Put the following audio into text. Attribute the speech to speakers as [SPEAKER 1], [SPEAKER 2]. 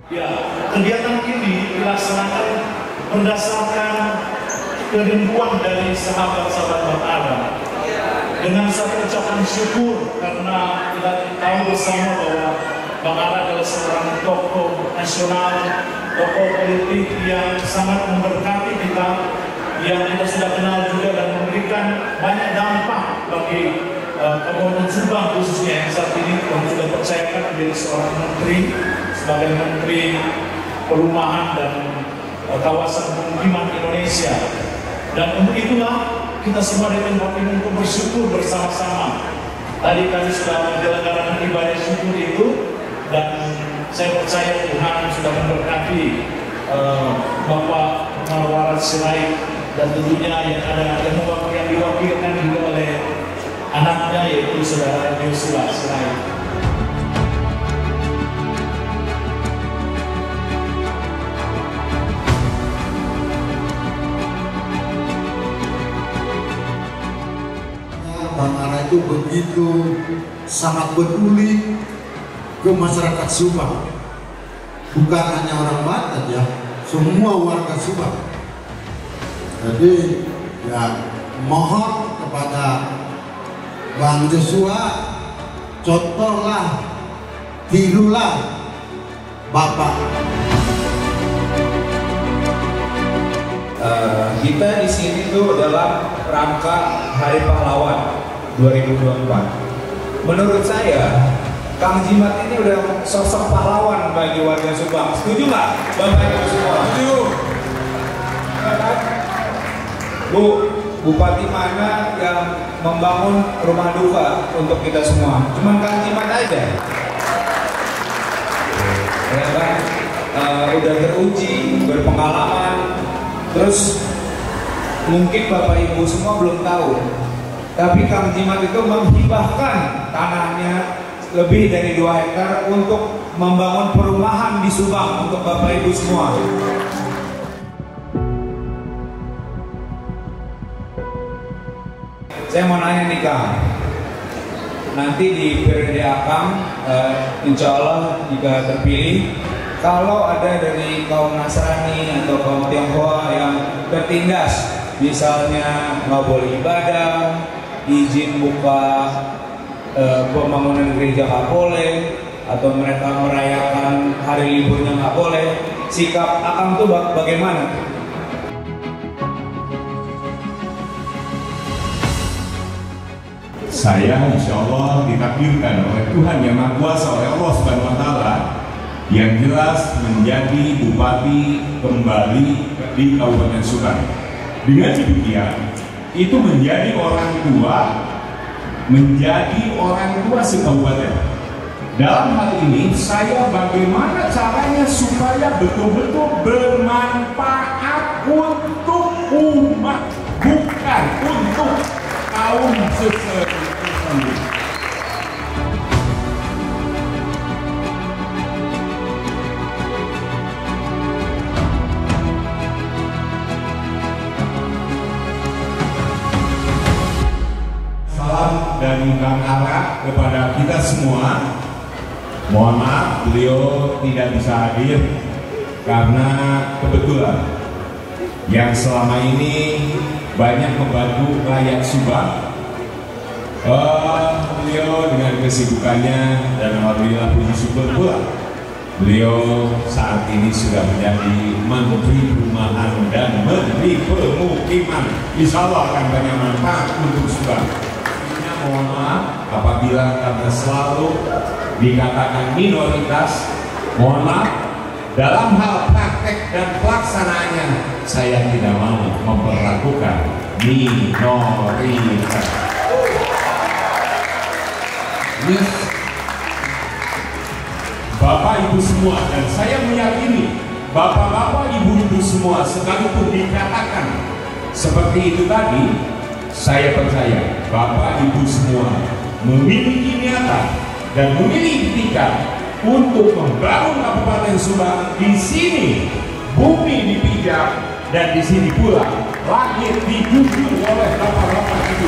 [SPEAKER 1] Ya, kegiatan ini dilaksanakan berdasarkan kerinduan dari sahabat-sahabat Bang Ara dengan satu ucapan syukur karena kita tahu bersama bahwa Bang Ara adalah seorang tokoh nasional, tokoh politik yang sangat memberkati kita, yang kita sudah kenal juga dan memberikan banyak dampak bagi Kabupaten Subang khususnya yang saat ini sudah percayakan menjadi seorang menteri sebagai Menteri Perumahan dan Kawasan Pemukiman Indonesia. Dan untuk itulah kita semua di tempat ini untuk bersyukur bersama-sama. Tadi kami sudah menyelenggarakan ibadah syukur itu dan saya percaya Tuhan sudah memberkati Bapak Marwarar Sirait dan tentunya yang diwakilkan juga oleh anaknya yaitu saudara Yosua Sirait.
[SPEAKER 2] Bang Ara itu begitu sangat peduli ke masyarakat Subang, bukan hanya orang Batak ya, semua warga Subang. Jadi ya mohon kepada Bang Joshua, contohlah, tirulah Bapak.
[SPEAKER 3] Kita di sini tuh dalam rangka Hari Pahlawan 2024. Menurut saya, Kang Jimat ini udah sosok pahlawan bagi warga Subang. Setuju nggak, Bapak Ibu semua? Setuju. Bu, Bupati mana yang membangun rumah duka untuk kita semua? Cuman Kang Jimat aja. Ya kan? Udah teruji, berpengalaman. Terus mungkin Bapak Ibu semua belum tahu, tapi Kang Jimat itu menghibahkan tanahnya lebih dari 2 hektar untuk membangun perumahan di Subang untuk Bapak Ibu semua. Saya mau nanya nih Kang, nanti di periode Akang, insya Allah jika terpilih, kalau ada dari kaum Nasrani atau kaum Tionghoa yang tertindas, misalnya nggak boleh ibadah, izin buka pembangunan gereja nggak boleh, atau mereka merayakan hari liburnya nggak boleh, sikap Akang tuh bagaimana?
[SPEAKER 4] Saya insya Allah ditakdirkan oleh Tuhan Yang Maha Kuasa, oleh Allah Subhanahu Wa Taala, yang jelas menjadi bupati kembali di Kabupaten Subang. Dengan demikian, itu menjadi orang tua sekabupaten. Dalam hal ini, saya bagaimana caranya supaya betul-betul bermanfaat untuk umat, bukan untuk kaum sesendiri. Dari Bang Ara kepada kita semua, mohon maaf beliau tidak bisa hadir karena kebetulan yang selama ini banyak membantu rakyat Subang. Beliau dengan kesibukannya dan alhamdulillah puji syukur pula beliau saat ini sudah menjadi Menteri Perumahan dan Menteri Pemukiman. Insya Allah akan banyak manfaat untuk Subang. Mohon maaf apabila karena selalu dikatakan minoritas, mohon maaf dalam hal praktek dan pelaksanaannya saya tidak mau memperlakukan minoritas. Bapak Ibu semua, dan saya meyakini bapak-bapak ibu-ibu semua sekalipun dikatakan seperti itu tadi, saya percaya Bapak Ibu semua memiliki niatan dan memiliki etikat untuk membangun Kabupaten Subang. Di sini bumi dipijak dan di sini pula langit dijunjung oleh bapak-bapak itu.